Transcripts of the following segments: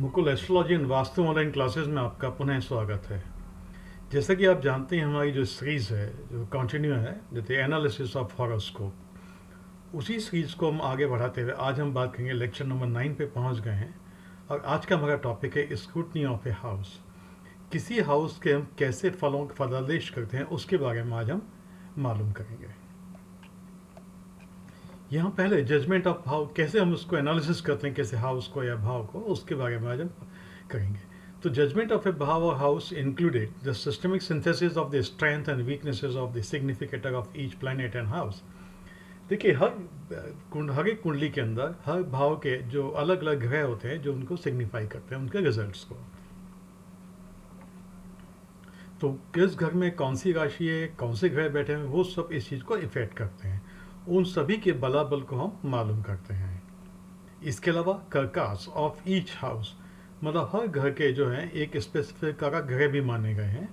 Mukul astrology and vastu online classes में आपका पुनः स्वागत है। जैसा कि आप जानते हैं, हमारी जो सीरीज़ है, जो कंटिन्यू है, जैसे एनालिसिस ऑफ हॉरोस्कोप, उसी सीरीज़ को हम आगे बढ़ाते हुए आज हम बात करेंगे, लेक्चर नंबर 9 पे पहुंच गए हैं। और आज का हमारा टॉपिक है स्क्रूटनी ऑफ ए हाउस। किसी हाउस के हम कैसे फलों का फलादेश करते हैं, उसके बारे में आज हम मालूम करेंगे। यहाँ पहले जजमेंट ऑफ भाव, कैसे हम उसको एनालिसिस करते हैं, कैसे हाउस को या भाव को, उसके बारे में आज हम करेंगे। तो जजमेंट ऑफ ए भाव और house included the systemic synthesis of the strength and weaknesses of the significator of each planet and house. देखिए, हर एक कुंडली के अंदर हर भाव के जो अलग अलग ग्रह होते हैं, जो उनको सिग्निफाई करते हैं, उनके रिजल्ट्स को। तो किस घर में कौन सी राशि है, कौन से ग्रह बैठे हैं, वो सब इस चीज़ को इफेक्ट करते हैं। उन सभी के बलाबल को हम मालूम करते हैं। इसके अलावा करकास ऑफ ईच हाउस, मतलब हर घर के जो हैं एक स्पेसिफिक कारक ग्रह भी माने गए हैं।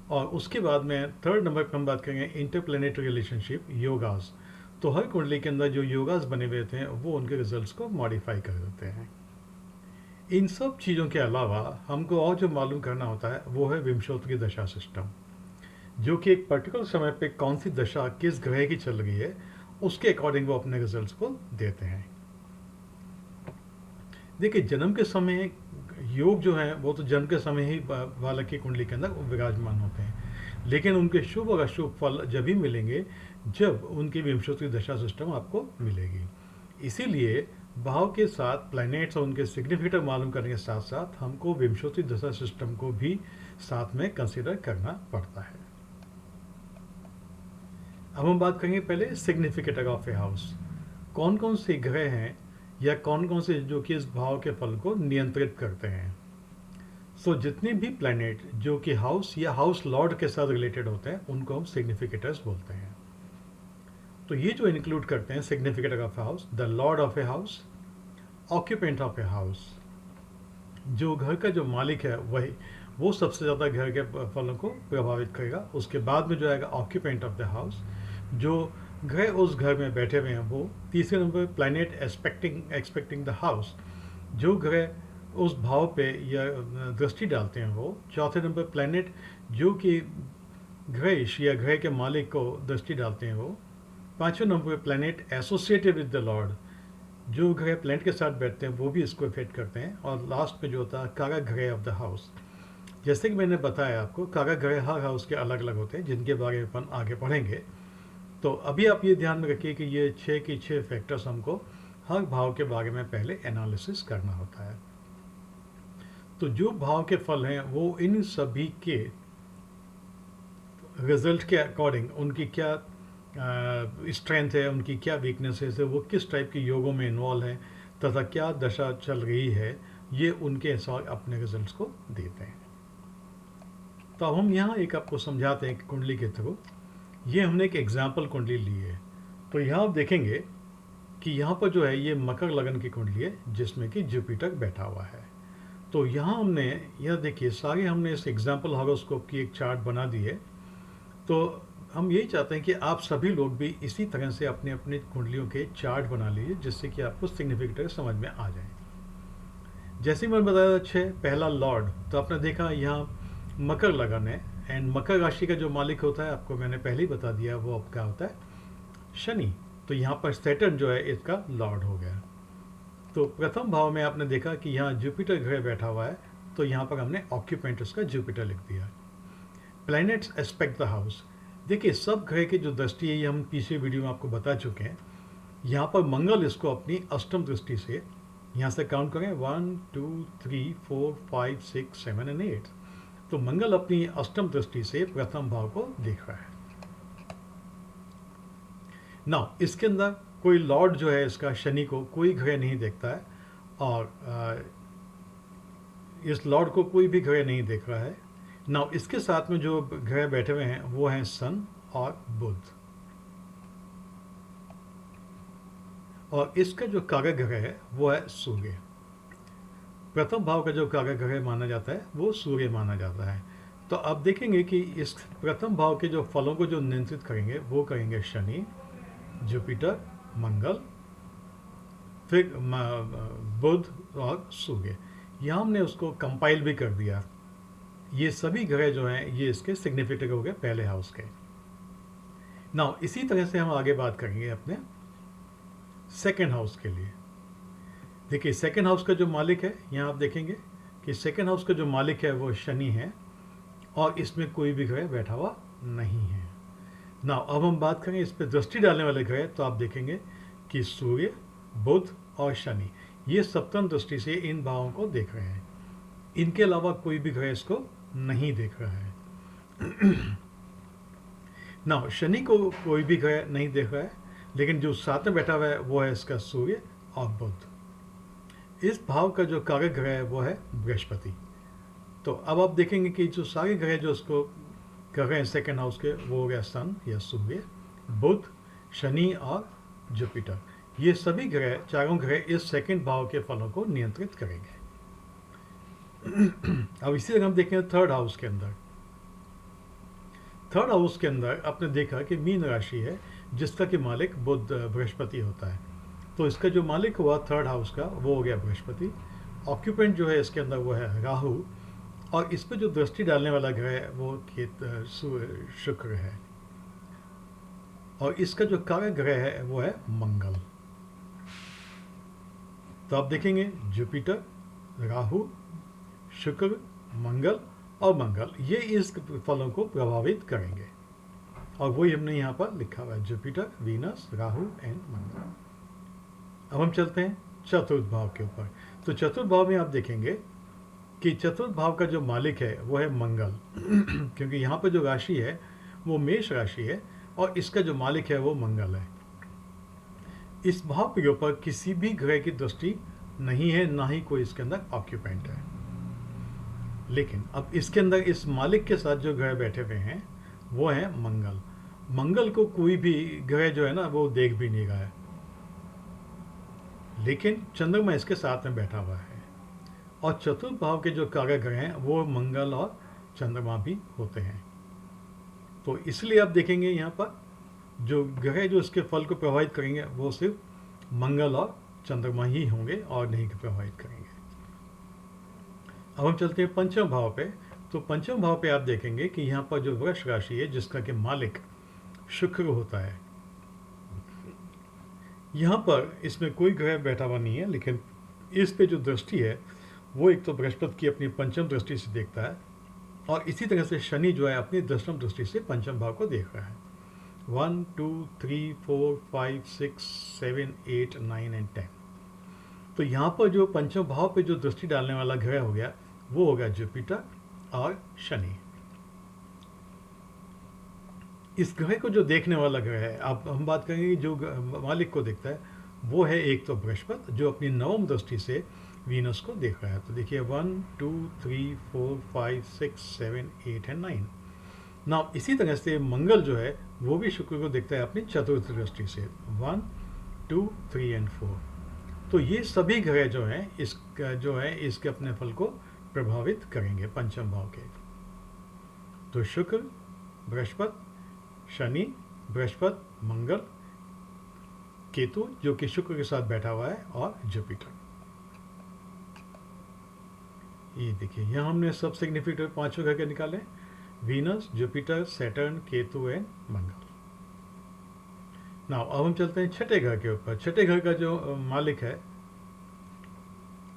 और उसके बाद में थर्ड नंबर पर हम बात करेंगे इंटरप्लेनेटरी रिलेशनशिप, योगास। तो हर कुंडली के अंदर जो योगास बने हुए थे वो उनके रिजल्ट्स को मॉडिफाई कर देते हैं। इन सब चीज़ों के अलावा हमको और जो मालूम करना होता है वो है विंशोत्तरी दशा सिस्टम, जो कि एक पर्टिकुलर समय पे कौन सी दशा किस ग्रह की चल रही है, उसके अकॉर्डिंग वो अपने रिजल्ट्स को देते हैं। देखिए, जन्म के समय योग जो है वो तो जन्म के समय ही बालक की कुंडली के अंदर विराजमान होते हैं, लेकिन उनके शुभ और अशुभ फल जब भी मिलेंगे जब उनकी विंशोत्तरी दशा सिस्टम आपको मिलेगी। इसीलिए भाव के साथ प्लैनेट्स और उनके सिग्निफिकेटर मालूम करने के साथ साथ हमको विंशोत्तरी दशा सिस्टम को भी साथ में कंसिडर करना पड़ता है। अब हम बात करेंगे पहले सिग्निफिकेटर ऑफ ए हाउस। कौन कौन से ग्रह हैं या कौन कौन से जो कि इस भाव के फल को नियंत्रित करते हैं। सो जितने भी प्लैनेट जो कि हाउस या हाउस लॉर्ड के साथ रिलेटेड होते हैं उनको हम सिग्निफिकेटर्स बोलते हैं। तो ये जो इंक्लूड करते हैं significator of a house, the Lord of a house, occupant of a house, जो घर का जो मालिक है वही वो सबसे ज़्यादा घर के फलों को प्रभावित करेगा। उसके बाद में जो आएगा ऑक्यूपेंट ऑफ द हाउस, जो ग्रह उस घर में बैठे हुए हैं वो। तीसरे number planet expecting the house, जो ग्रह उस भाव पे या दृष्टि डालते हैं वो। चौथे नंबर प्लैनेट जो कि ग्रह या ग्रह के मालिक को दृष्टि डालते हैं वो। पांचवें number planet associated with the Lord, जो ग्रह प्लैनेट के साथ बैठते हैं वो भी इसको इफेक्ट करते हैं। और लास्ट में जो होता है कारक ग्रह ऑफ द हाउस। जैसे कि मैंने बताया आपको, कारक ग्रह हर हाउस के अलग अलग होते हैं, जिनके बारे में अपन आगे पढ़ेंगे। तो अभी आप ये ध्यान में रखिए कि ये 6 की 6 फैक्टर्स हमको हर भाव के बारे में पहले एनालिसिस करना होता है। तो जो भाव के फल हैं वो इन सभी के रिजल्ट के अकॉर्डिंग उनकी क्या स्ट्रेंथ है, उनकी क्या वीकनेसेस है, वो किस टाइप के योगों में इन्वॉल्व है तथा क्या दशा चल रही है, ये उनके हिसाब अपने रिजल्ट्स को देते हैं। तो अब हम यहाँ एक आपको समझाते हैं कि कुंडली के थ्रू। ये हमने एक एग्जाम्पल कुंडली ली है। तो यहाँ आप देखेंगे कि यहाँ पर जो है ये मकर लगन की कुंडली है, जिसमें कि जुपिटर बैठा हुआ है। तो यहाँ हमने यह देखिए सारे हमने इस एग्जाम्पल हॉरोस्कोप की एक चार्ट बना दी है। तो हम यही चाहते हैं कि आप सभी लोग भी इसी तरह से अपने अपने कुंडलियों के चार्ट बना लीजिए, जिससे कि आपको सिग्निफिकेटर समझ में आ जाए। जैसे मैंने बताया, पहला लॉर्ड, तो आपने देखा यहाँ मकर लगन है। एंड मकर राशि का जो मालिक होता है आपको मैंने पहले ही बता दिया, वो आपका होता है शनि। तो यहाँ पर सैटर्न जो है इसका लॉर्ड हो गया। तो प्रथम भाव में आपने देखा कि यहाँ जुपिटर ग्रह बैठा हुआ है, तो यहाँ पर हमने ऑक्यूपेंट उसका जुपिटर लिख दिया। प्लैनेट्स एस्पेक्ट द हाउस, देखिए सब ग्रह की जो दृष्टि है ये हम पिछले वीडियो में आपको बता चुके हैं। यहाँ पर मंगल इसको अपनी अष्टम दृष्टि से, यहाँ से काउंट करें 1 2 3 4 5 6 7 एंड 8, तो मंगल अपनी अष्टम दृष्टि से प्रथम भाव को देख रहा है। नाउ इसके अंदर कोई लॉर्ड जो है इसका शनि को कोई ग्रह नहीं देखता है, और इस लॉर्ड को कोई भी ग्रह नहीं देख रहा है। नाउ इसके साथ में जो ग्रह बैठे हुए हैं वो हैं सन और बुध। और इसका जो कारक ग्रह है वो है सूर्य। प्रथम भाव का जो कारक ग्रह माना जाता है वो सूर्य माना जाता है। तो आप देखेंगे कि इस प्रथम भाव के जो फलों को जो नियंत्रित करेंगे वो करेंगे शनि, जुपिटर, मंगल, फिर बुध और सूर्य। यहाँ हमने उसको कंपाइल भी कर दिया। ये सभी ग्रह जो हैं ये इसके सिग्निफिकेंट हो गए पहले हाउस के। नाउ इसी तरह से हम आगे बात करेंगे अपने सेकेंड हाउस के लिए। देखिए सेकेंड हाउस का जो मालिक है, यहाँ आप देखेंगे कि सेकेंड हाउस का जो मालिक है वो शनि है और इसमें कोई भी ग्रह बैठा हुआ नहीं है। नाउ अब हम बात करें इस पर दृष्टि डालने वाले ग्रह, तो आप देखेंगे कि सूर्य, बुध और शनि ये सप्तम दृष्टि से इन भावों को देख रहे हैं। इनके अलावा कोई भी ग्रह इसको नहीं देख रहा है। नाउ शनि को कोई भी ग्रह नहीं देख रहा है, लेकिन जो साथ में बैठा हुआ है वो है इसका सूर्य और बुध। इस भाव का जो कारक ग्रह है वो है बृहस्पति। तो अब आप देखेंगे कि जो सारे ग्रह जो उसको कर रहे हैं सेकेंड हाउस के, वो हो गया सन या सूर्य, बुध, शनि और जुपिटर। ये सभी ग्रह, चारों ग्रह इस सेकेंड भाव के फलों को नियंत्रित करेंगे। अब इसी तरह हम देखें थर्ड हाउस के अंदर। थर्ड हाउस के अंदर आपने देखा कि मीन राशि है जिसका कि मालिक बुध बृहस्पति होता है। तो इसका जो मालिक हुआ थर्ड हाउस का वो हो गया बृहस्पति। ऑक्यूपेंट जो है इसके अंदर वो है राहु, और इस पर जो दृष्टि डालने वाला ग्रह है वो शुक्र है, और इसका जो कारक ग्रह है वो है मंगल। तो आप देखेंगे जुपिटर, राहु, शुक्र, मंगल और मंगल ये इस फलों को प्रभावित करेंगे, और वही हमने यहाँ पर लिखा हुआ है, जुपिटर, वीनस, राहु एंड मंगल। अब हम चलते हैं चतुर्थ भाव के ऊपर। तो चतुर्थ भाव में आप देखेंगे कि चतुर्थ भाव का जो मालिक है वो है मंगल। क्योंकि यहाँ पर जो राशि है वो मेष राशि है और इसका जो मालिक है वो मंगल है। इस भाव के ऊपर किसी भी ग्रह की दृष्टि नहीं है, ना ही कोई इसके अंदर ऑक्यूपेंट है। लेकिन अब इसके अंदर इस मालिक के साथ जो ग्रह बैठे हुए हैं वो है मंगल। मंगल को कोई भी ग्रह जो है ना वो देख भी नहीं रहा है, लेकिन चंद्रमा इसके साथ में बैठा हुआ है। और चतुर्थ भाव के जो कारक ग्रह हैं वो मंगल और चंद्रमा भी होते हैं। तो इसलिए आप देखेंगे यहाँ पर जो ग्रह जो इसके फल को प्रभावित करेंगे वो सिर्फ मंगल और चंद्रमा ही होंगे और नहीं प्रभावित करेंगे। अब हम चलते हैं पंचम भाव पे। तो पंचम भाव पे आप देखेंगे कि यहाँ पर जो वृष राशि है जिसका कि मालिक शुक्र होता है, यहाँ पर इसमें कोई ग्रह बैठा हुआ नहीं है, लेकिन इस पे जो दृष्टि है वो एक तो बृहस्पति की अपनी पंचम दृष्टि से देखता है, और इसी तरह से शनि जो है अपनी दशम दृष्टि से पंचम भाव को देख रहा है। 1 2 3 4 5 6 7 8 9 एंड 10। तो यहाँ पर जो पंचम भाव पे जो दृष्टि डालने वाला ग्रह हो गया वो हो गया जुपिटर और शनि। इस ग्रह को जो देखने वाला ग्रह है, अब हम बात करेंगे जो मालिक को देखता है वो है एक तो बृहस्पति जो अपनी नवम दृष्टि से वीनस को देख रहा है। तो देखिए 1 2 3 4 5 6 7 8 एंड 9। ना इसी तरह से मंगल जो है वो भी शुक्र को देखता है अपनी चतुर्थ दृष्टि से 1 2 3 एंड 4। तो ये सभी ग्रह जो हैं इसके अपने फल को प्रभावित करेंगे पंचम भाव के। तो शुक्र, बृहस्पति, शनि, बृहस्पति, मंगल, केतु जो कि शुक्र के साथ बैठा हुआ है, और जुपिटर। ये देखिए यहाँ हमने सब सिग्निफिकेंट पांचों ग्रह के निकाले, Venus, Jupiter, Saturn, Ketu and Mangal. Now अब हम चलते हैं छठे घर के ऊपर। छठे घर का जो मालिक है,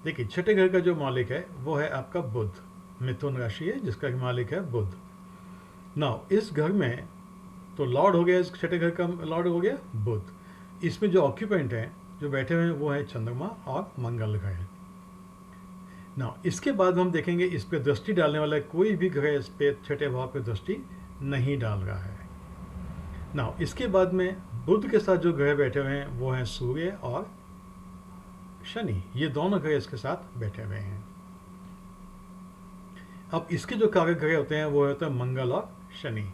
देखिए छठे घर का जो मालिक है वो है आपका बुध। मिथुन राशि है जिसका मालिक है बुध। नाउ इस घर में तो लॉर्ड हो गया, इस छठे घर का लॉर्ड हो गया बुध। इसमें जो ऑक्यूपेंट हैं जो बैठे हुए हैं वो है चंद्रमा और मंगल ग्रह। नाउ इसके बाद हम देखेंगे इस पे दृष्टि डालने वाला कोई भी ग्रह इस पे छठे भाव पे दृष्टि नहीं डाल रहा है। नाउ इसके बाद में बुध के साथ जो ग्रह बैठे हुए हैं वो हैं सूर्य और शनि। ये दोनों ग्रह इसके साथ बैठे हुए हैं। अब इसके जो कारक ग्रह होते हैं वो होते हैं मंगल और शनि।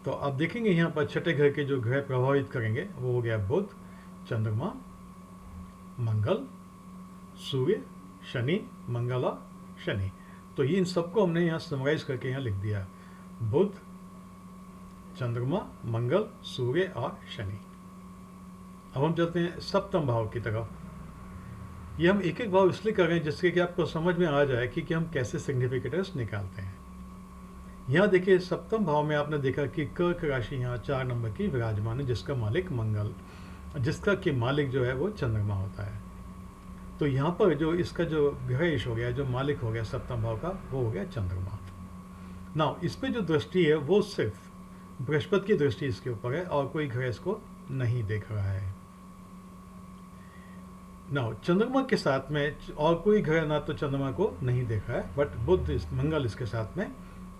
तो आप देखेंगे यहाँ पर छठे घर के जो ग्रह प्रभावित करेंगे वो हो गया बुध, चंद्रमा, मंगल, सूर्य, शनि, मंगल और शनि। तो ये इन सबको हमने यहाँ समराइज करके यहाँ लिख दिया, बुध, चंद्रमा, मंगल, सूर्य और शनि। अब हम चलते हैं सप्तम भाव की तरफ। ये हम एक एक भाव इसलिए कर रहे हैं जिससे कि आपको समझ में आ जाए कि हम कैसे सिग्निफिकेटर्स निकालते हैं। यहाँ देखिए सप्तम भाव में आपने देखा कि कर्क राशि यहाँ 4 नंबर की विराजमान है, जिसका मालिक मंगल, जिसका कि मालिक जो है वो चंद्रमा होता है। तो यहाँ पर जो इसका जो ग्रहेश हो गया, जो मालिक हो गया सप्तम भाव का, वो हो गया चंद्रमा। नाउ इस पे जो दृष्टि है वो सिर्फ बृहस्पति की दृष्टि इसके ऊपर है और कोई ग्रह इसको नहीं देख रहा है। नाउ चंद्रमा के साथ में और कोई ग्रह ना तो चंद्रमा को नहीं देख रहा है, बट बुध मंगल इसके साथ में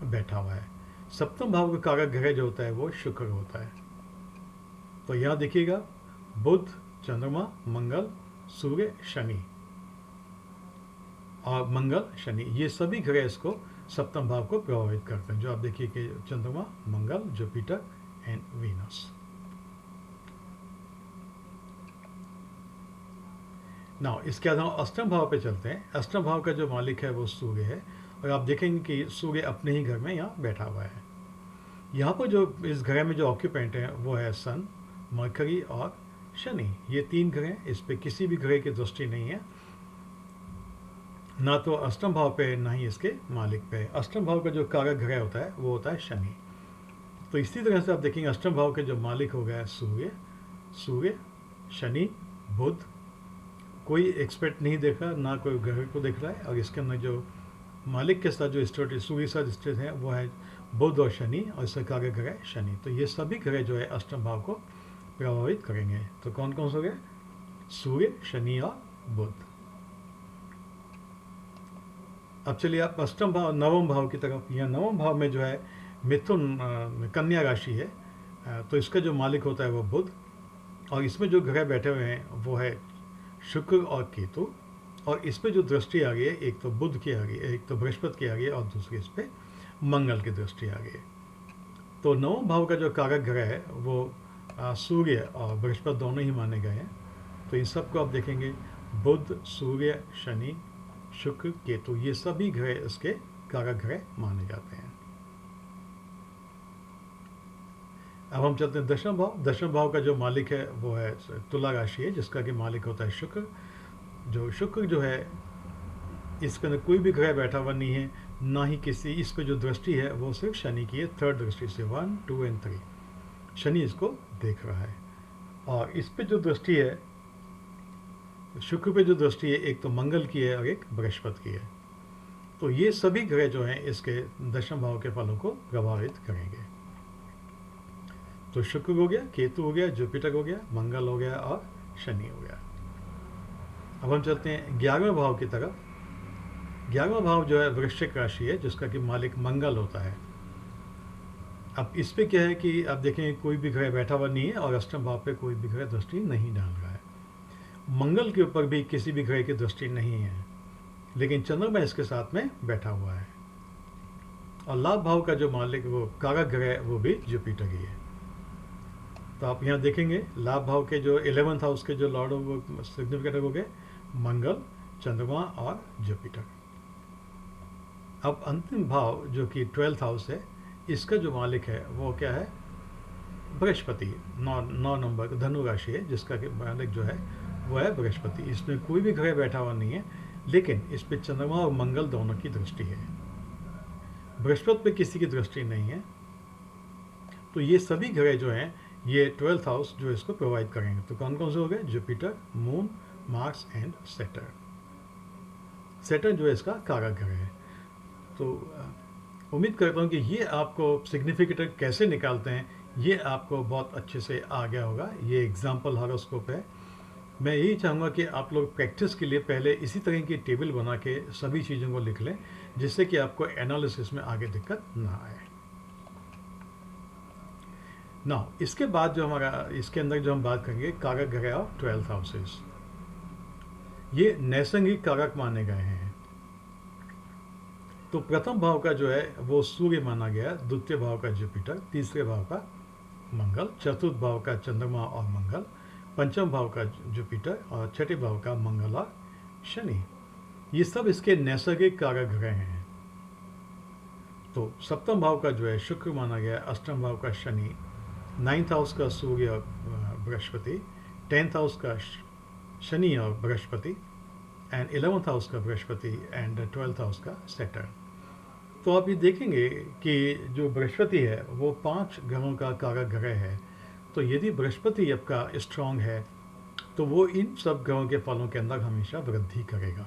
बैठा हुआ है। सप्तम भाव का कारक ग्रह जो होता है वो शुक्र होता है। तो यहाँ देखिएगा बुध, चंद्रमा, मंगल, सूर्य, शनि और मंगल शनि, ये सभी ग्रह इसको सप्तम भाव को प्रभावित करते हैं। जो आप देखिए कि चंद्रमा, मंगल, जुपिटर एंड वीनस। नाउ इसके आधार अष्टम भाव पे चलते हैं। अष्टम भाव का जो मालिक है वो सूर्य है और आप देखेंगे कि सूर्य अपने ही घर में यहाँ बैठा हुआ है। यहाँ पर जो इस ग्रह में जो ऑक्यूपेंट है वो है सन, मरकरी और शनि। ये 3 ग्रह, इस पे किसी भी ग्रह की दृष्टि नहीं है, ना तो अष्टम भाव पे ना ही इसके मालिक पे। अष्टम भाव का जो कारक ग्रह होता है वो होता है शनि। तो इसी तरह से आप देखेंगे अष्टम भाव के जो मालिक हो गया सूर्य, शनि, बुध, कोई एक्सपर्ट नहीं देखा, ना कोई ग्रह को देख रहा है। और इसके अंदर जो मालिक के साथ जो स्थित सूर्य साथ स्थित है वो है बुध और शनि, और इसका कारक ग्रह शनि। तो ये सभी ग्रह जो है अष्टम भाव को प्रभावित करेंगे। तो कौन कौन से हो गए? सूर्य, शनि और बुध। अब चलिए आप अष्टम भाव नवम भाव की तरफ। यहाँ नवम भाव में जो है मिथुन कन्या राशि है, तो इसका जो मालिक होता है वो बुध, और इसमें जो ग्रह बैठे हुए हैं वो है शुक्र और केतु, और इस पे जो दृष्टि आ गई है एक तो बुध की आ गई, एक तो बृहस्पति की आ गई और दूसरी इस पे मंगल की दृष्टि आ गई। तो नवम भाव का जो कारक ग्रह है वो सूर्य और बृहस्पति दोनों ही माने गए हैं। तो इन सबको आप देखेंगे बुध, सूर्य, शनि, शुक्र, केतु, ये सभी ग्रह इसके कारक ग्रह माने जाते हैं। अब हम चलते हैं दशम भाव। दशम भाव का जो मालिक है वो है तुला राशि है, जिसका कि मालिक होता है शुक्र। जो शुक्र जो है इसके अंदर कोई भी ग्रह बैठा हुआ नहीं है, ना ही किसी, इस पे जो दृष्टि है वो सिर्फ शनि की है, 3rd दृष्टि से 1, 2 एंड 3 शनि इसको देख रहा है। और इस पे जो दृष्टि है शुक्र पे जो दृष्टि है एक तो मंगल की है और एक बृहस्पति की है। तो ये सभी ग्रह जो हैं इसके दशम भाव के फलों को प्रभावित करेंगे। तो शुक्र हो गया, केतु हो गया, जुपिटर हो गया, मंगल हो गया और शनि हो गया। अब हम चलते हैं 11वें भाव की तरफ। 11वां भाव जो है वृश्चिक राशि है, जिसका कि मालिक मंगल होता है। अब इस पे क्या है कि आप देखें कोई भी ग्रह बैठा हुआ नहीं है और अष्टम भाव पे कोई भी ग्रह दृष्टि नहीं डाल रहा है। मंगल के ऊपर भी किसी भी ग्रह की दृष्टि नहीं है, लेकिन चंद्रमा इसके साथ में बैठा हुआ है। और लाभ भाव का जो मालिक वो कारक ग्रह वो भी जुपिटर ही है। तो आप यहाँ देखेंगे लाभ भाव के जो 11th हाउस के जो लॉर्ड वो सिग्निफिकेटर हो गए मंगल, चंद्रमा और जुपिटर। अब अंतिम भाव जो कि 12th हाउस है, इसका जो मालिक है वो क्या है? बृहस्पति। 9 नंबर धनु राशि है, जिसका कि मालिक जो है वो है बृहस्पति। इसमें कोई भी ग्रह बैठा हुआ नहीं है, लेकिन इस पे चंद्रमा और मंगल दोनों की दृष्टि है। बृहस्पति पे किसी की दृष्टि नहीं है। तो ये सभी ग्रह जो हैं ये 12th हाउस जो इसको प्रोवाइड करेंगे। तो कौन कौन से हो गए? Jupiter, moon, Mars and Saturn. Saturn जो है इसका कारक ग्रह है। तो उम्मीद करता हूँ कि ये आपको सिग्निफिकेटर कैसे निकालते हैं ये आपको बहुत अच्छे से आ गया होगा। ये एग्जाम्पल हॉरोस्कोप है। मैं यही चाहूँगा कि आप लोग प्रैक्टिस के लिए पहले इसी तरह की टेबल बना के सभी चीज़ों को लिख लें, जिससे कि आपको एनालिसिस में आगे दिक्कत ना आए। ना इसके बाद जो हमारा इसके अंदर जो हम बात करेंगे कारक ग्रह ऑफ 12th हाउसेस, ये नैसर्गिक कारक माने गए हैं। तो प्रथम भाव का जो है वो सूर्य माना गया, द्वितीय भाव का जुपिटर, तीसरे भाव का मंगल, चतुर्थ भाव का चंद्रमा और मंगल, पंचम भाव का जुपिटर और छठे भाव का मंगल और शनि। ये सब इसके नैसर्गिक कारक ग्रह हैं। तो सप्तम भाव का जो है शुक्र माना गया, अष्टम भाव का शनि, 9th हाउस का सूर्य और बृहस्पति, 10th हाउस का शनि और बृहस्पति, एंड 11th हाउस का बृहस्पति एंड 12th हाउस का सेटर्न। तो आप ये देखेंगे कि जो बृहस्पति है वो 5 ग्रहों का कारक ग्रह है। तो यदि बृहस्पति आपका स्ट्रांग है तो वो इन सब ग्रहों के फलों के अंदर हमेशा वृद्धि करेगा।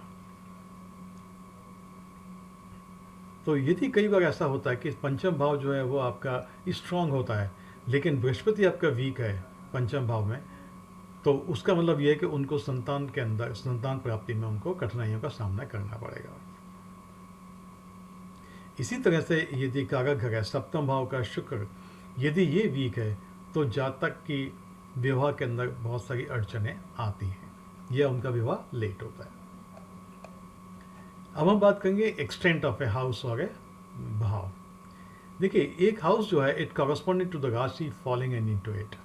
तो यदि कई बार ऐसा होता है कि पंचम भाव जो है वो आपका स्ट्रांग होता है लेकिन बृहस्पति आपका वीक है पंचम भाव में, तो उसका मतलब ये है कि उनको संतान के अंदर संतान प्राप्ति में उनको कठिनाइयों का सामना करना पड़ेगा। इसी तरह से यदि कारक ग्रह सप्तम भाव का शुक्र यदि ये वीक है तो जातक की विवाह के अंदर बहुत सारी अड़चनें आती हैं या उनका विवाह लेट होता है। अब हम बात करेंगे एक्सटेंट ऑफ ए हाउस और ए भाव। देखिए एक हाउस जो है it corresponding to the rashi falling in into it.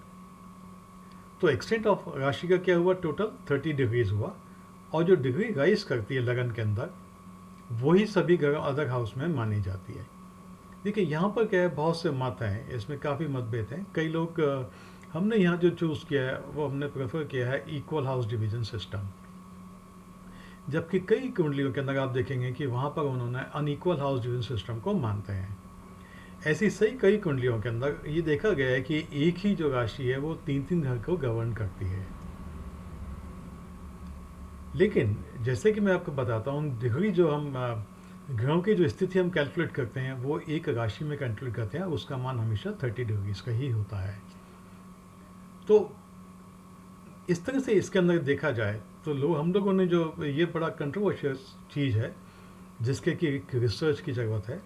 तो एक्सटेंट ऑफ राशि का क्या हुआ, टोटल 30 डिग्रीज हुआ, और जो डिग्री राइज करती है लगन के अंदर वही सभी ग्रह अदर हाउस में मानी जाती है। देखिए यहाँ पर क्या है, बहुत से मत हैं, इसमें काफ़ी मतभेद हैं। कई लोग हमने यहाँ जो चूज़ किया है वो हमने प्रेफर किया है इक्वल हाउस डिवीजन सिस्टम, जबकि कई कुंडलियों के अंदर आप देखेंगे कि वहाँ पर उन्होंने अनइक्वल हाउस डिवीजन सिस्टम को मानते हैं। ऐसी सही कई कुंडलियों के अंदर ये देखा गया है कि एक ही जो राशि है वो 3-3 घर को गवर्न करती है। लेकिन जैसे कि मैं आपको बताता हूँ, डिग्री जो हम ग्रहों की जो स्थिति हम कैलकुलेट करते हैं वो एक राशि में कैलकुलेट करते हैं, उसका मान हमेशा 30 डिग्रीज का ही होता है। तो इस तरह से इसके अंदर देखा जाए तो हम लोगों ने जो ये बड़ा कंट्रोवर्शियल चीज़ है जिसके कि रिसर्च की ज़रूरत है,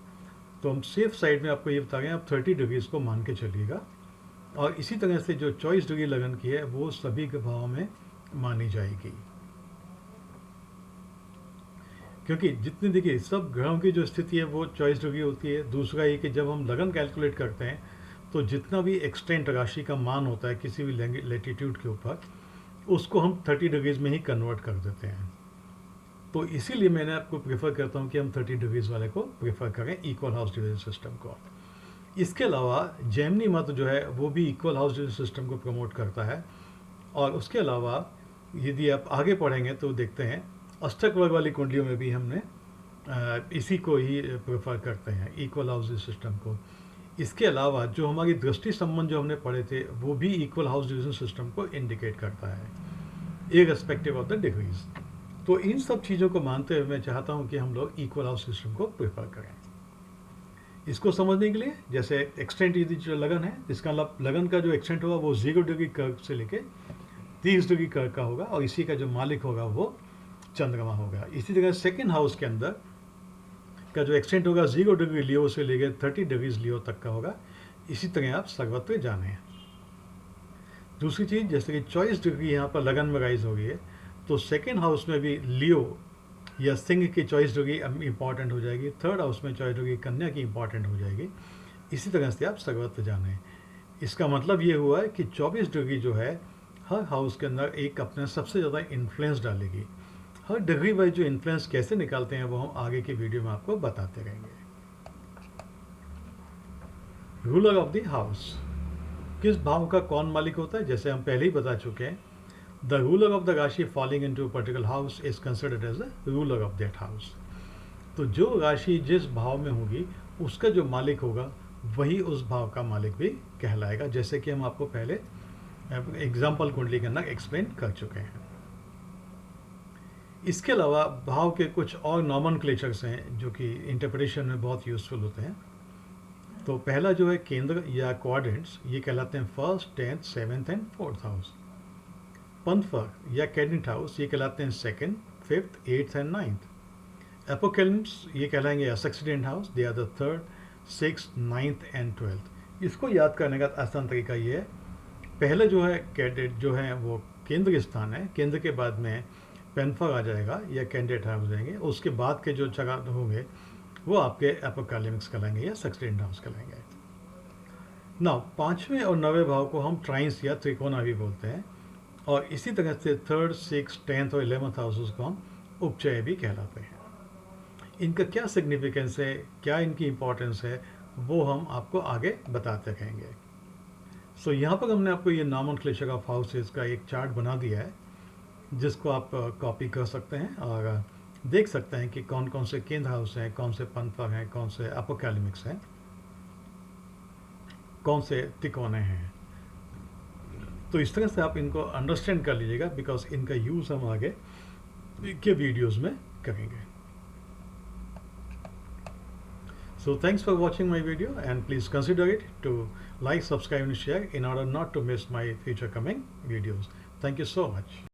तो हम सेफ साइड में आपको ये बता रहे हैं, आप 30 डिग्रीज को मान के चलिएगा। और इसी तरह से जो 24 डिग्री लगन की है वो सभी भावों में मानी जाएगी, क्योंकि जितनी देखिए सब ग्रहों की जो स्थिति है वो 24 डिग्री होती है। दूसरा ये कि जब हम लगन कैलकुलेट करते हैं तो जितना भी एक्सटेंट राशि का मान होता है किसी भी लेटीट्यूड के ऊपर, उसको हम 30 डिग्रीज में ही कन्वर्ट कर देते हैं। तो इसीलिए मैंने आपको प्रेफर करता हूँ कि हम 30 डिग्रीज वाले को प्रेफर करें, इक्वल हाउस डिवीजन सिस्टम को। इसके अलावा जैमिनी मत जो है वो भी इक्वल हाउस डिवीजन सिस्टम को प्रमोट करता है। और उसके अलावा यदि आप आगे पढ़ेंगे तो देखते हैं अष्टक वर्ग वाली कुंडलियों में भी हमने इसी को ही प्रेफर करते हैं, इक्वल हाउस सिस्टम को। इसके अलावा जो हमारी दृष्टि संबंध जो हमने पढ़े थे वो भी इक्वल हाउस डिवीजन सिस्टम को इंडिकेट करता है, इररिस्पेक्टिव ऑफ द डिग्रीज। तो इन सब चीज़ों को मानते हुए मैं चाहता हूँ कि हम लोग इक्वल हाउस सिस्टम को प्रेफर करें। इसको समझने के लिए जैसे एक्सटेंट यदि जो लगन है, इसका लगन का जो एक्सटेंट होगा वो 0 डिग्री कर्व से लेके 30 डिग्री कर्व का होगा, और इसी का जो मालिक होगा वो चंद्रमा होगा। इसी तरह सेकेंड हाउस के अंदर का जो एक्सटेंट होगा 0 डिग्री लियो से लेकर 30 डिग्रीज लियो तक का होगा। इसी तरह आप सर्वत्र जाने। दूसरी चीज़ जैसे कि 24 डिग्री यहाँ पर लगन में राइज हो गई है, तो सेकेंड हाउस में भी लियो या सिंह की 24 डिग्री इंपॉर्टेंट हो जाएगी, थर्ड हाउस में 24 डिग्री कन्या की इंपॉर्टेंट हो जाएगी। इसी तरह से आप सर्वत्र जाने। इसका मतलब ये हुआ है कि 24 डिग्री जो है हर हाउस के अंदर एक अपना सबसे ज़्यादा इन्फ्लुएंस डालेगी। हर डिग्री वाइज जो इन्फ्लुएंस कैसे निकालते हैं वो हम आगे की वीडियो में आपको बताते रहेंगे। रूलर ऑफ द हाउस, किस भाव का कौन मालिक होता है, जैसे हम पहले ही बता चुके हैं। The ruler of the rashi falling into a particular house is considered as the ruler of that house. तो जो राशि जिस भाव में होगी उसका जो मालिक होगा वही उस भाव का मालिक भी कहलाएगा, जैसे कि हम आपको पहले एग्जाम्पल कुंडली के अंदर एक्सप्लेन कर चुके हैं। इसके अलावा भाव के कुछ और नॉमनक्लेचर्स हैं जो कि इंटरप्रिटेशन में बहुत यूजफुल होते हैं। तो पहला जो है केंद्र या क्वाड्रेंट्स, ये कहलाते हैं first, 10th, 7th and 4th house. पंथवर्क या कैडेंट हाउस ये कहलाते हैं second, 5th, 8th and 9th। Apocalypse ये कहलाएंगे succedent house, they are the 3rd, 6th, 9th and 12th। इसको याद करने का आसान तरीका ये है, पहले जो है कैडेट जो है वो केंद्र स्थान है, केंद्र के बाद में पेनफर आ जाएगा या कैंडिडेट हाउस जाएंगे, उसके बाद के जो जगह होंगे वो आपके एपोकालिप्स कहलाएंगे या सक्सीडेंट हाउस कहलाएंगे। ना 5वें और 9वें भाव को हम ट्राइंस या त्रिकोणा भी बोलते हैं, और इसी तरह से 3rd, 6th, 10th और 11th हाउसेस को हम उपचय भी कहलाते हैं। इनका क्या सिग्निफिकेंस है, क्या इनकी इंपॉर्टेंस है, वो हम आपको आगे बताते रहेंगे। सो यहाँ पर हमने आपको ये नॉमेनक्लेचर ऑफ हाउसेस का एक चार्ट बना दिया है। जिसको आप कॉपी कर सकते हैं और देख सकते हैं कि कौन कौन से केंद्र हाउस हैं, कौन से पंथर हैं, कौन से अपोकैलिमिक्स हैं, कौन से तिकोने हैं। तो इस तरह से आप इनको अंडरस्टैंड कर लीजिएगा, बिकॉज इनका यूज़ हम आगे के वीडियोस में करेंगे। So thanks for watching my video, and please consider it to like, subscribe and share in order not to miss my future coming videos. Thank you so much.